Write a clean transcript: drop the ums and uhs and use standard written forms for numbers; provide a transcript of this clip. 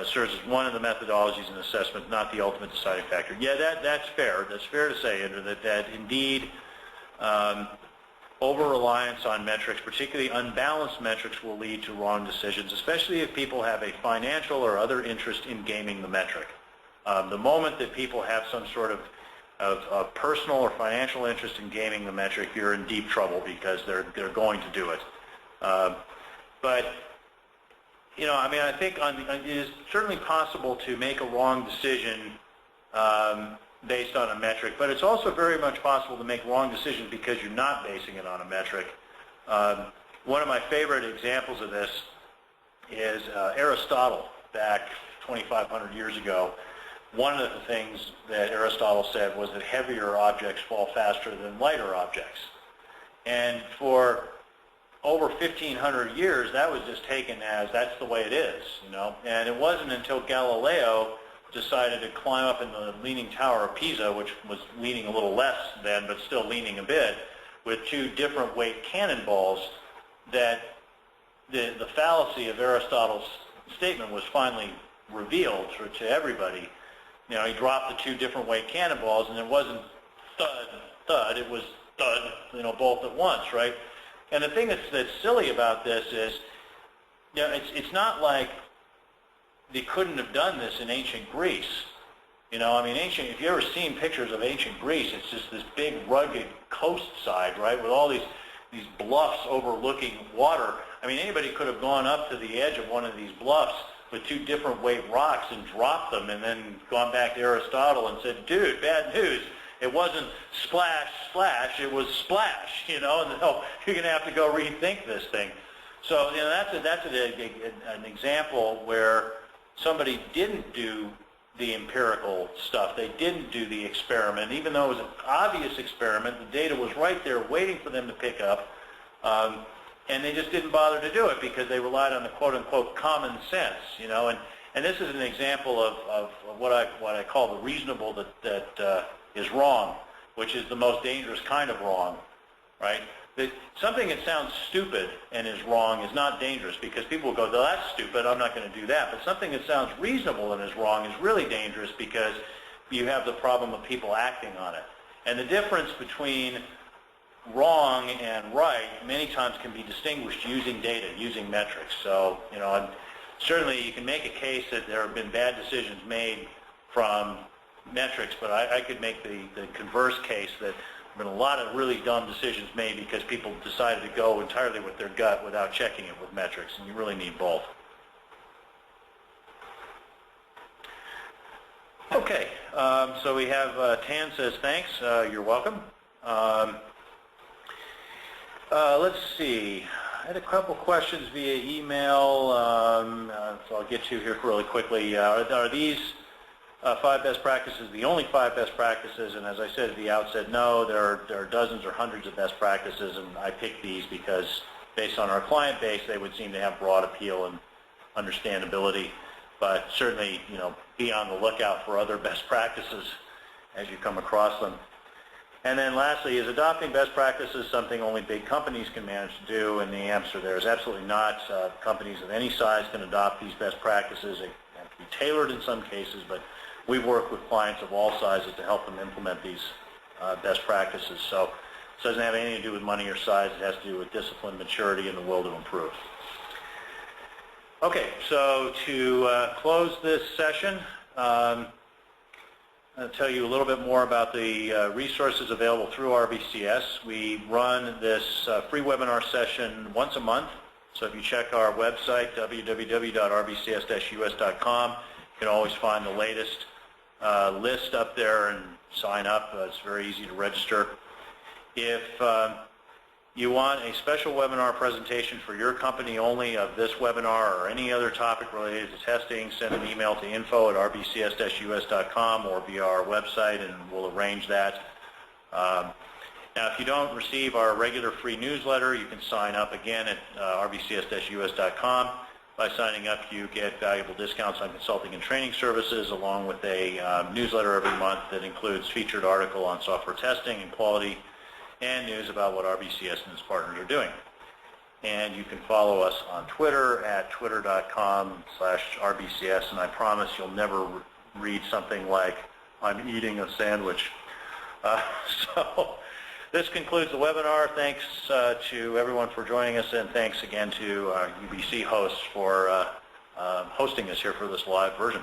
serves as one of the methodologies in assessment, not the ultimate deciding factor. Yeah, that's fair. That's fair to say, Andrew, that indeed over-reliance on metrics, particularly unbalanced metrics, will lead to wrong decisions, especially if people have a financial or other interest in gaming the metric. The moment that people have some sort of personal or financial interest in gaming the metric, you're in deep trouble because they're going to do it. But you know, I mean, I think it is certainly possible to make a wrong decision based on a metric, but it's also very much possible to make wrong decisions because you're not basing it on a metric. One of my favorite examples of this is Aristotle back 2,500 years ago. One of the things that Aristotle said was that heavier objects fall faster than lighter objects. And for over 1,500 years, that was just taken as that's the way it is, you know. And it wasn't until Galileo decided to climb up in the Leaning Tower of Pisa, which was leaning a little less then, but still leaning a bit, with two different weight cannonballs, that the fallacy of Aristotle's statement was finally revealed to everybody. You know, he dropped the two different weight cannonballs, and it wasn't thud, thud, it was thud, you know, both at once, right? And the thing that's silly about this is, you know, it's not like they couldn't have done this in ancient Greece. You know, I mean, if you've ever seen pictures of ancient Greece, it's just this big rugged coastside, right, with all these bluffs overlooking water. I mean, anybody could have gone up to the edge of one of these bluffs with two different weight rocks and dropped them and then gone back to Aristotle and said, dude, bad news. It wasn't splash, splash, it was splash, you know, and no, you're going to have to go rethink this thing. So, you know, that's an example where somebody didn't do the empirical stuff. They didn't do the experiment. Even though it was an obvious experiment, the data was right there waiting for them to pick up, and they just didn't bother to do it because they relied on the quote-unquote common sense, you know. And this is an example of what I call the reasonable that is wrong, which is the most dangerous kind of wrong, right? Something that sounds stupid and is wrong is not dangerous because people will go, well, that's stupid, I'm not going to do that. But something that sounds reasonable and is wrong is really dangerous because you have the problem of people acting on it. And the difference between wrong and right many times can be distinguished using data, using metrics. So, you know, certainly you can make a case that there have been bad decisions made from metrics, but I could make the converse case that there have been a lot of really dumb decisions made because people decided to go entirely with their gut without checking it with metrics, and you really need both. Okay, so we have Tan says thanks, you're welcome. Let's see, I had a couple questions via email, so I'll get to here really quickly. Are these 5 best practices the only 5 best practices? And as I said at the outset, no, there are dozens or hundreds of best practices, and I picked these because based on our client base, they would seem to have broad appeal and understandability. But certainly, you know, be on the lookout for other best practices as you come across them. And then lastly, is adopting best practices something only big companies can manage to do? And the answer there is absolutely not. Companies of any size can adopt these best practices. They have to be tailored in some cases, but we work with clients of all sizes to help them implement these best practices. So it doesn't have anything to do with money or size. It has to do with discipline, maturity, and the will to improve. Okay, so to close this session, I'll tell you a little bit more about the resources available through RBCS. We run this free webinar session once a month. So if you check our website, www.rbcs-us.com, you can always find the latest list up there and sign up. It's very easy to register. If you want a special webinar presentation for your company only of this webinar or any other topic related to testing, send an email to info@rbcs-us.com or via our website, and we'll arrange that. Now, if you don't receive our regular free newsletter, you can sign up again at rbcs-us.com. By signing up, you get valuable discounts on consulting and training services, along with a newsletter every month that includes featured article on software testing and quality, and news about what RBCS and its partners are doing. And you can follow us on Twitter at twitter.com/RBCS, and I promise you'll never read something like, "I'm eating a sandwich." So this concludes the webinar. Thanks to everyone for joining us, and thanks again to our UBC hosts for hosting us here for this live version.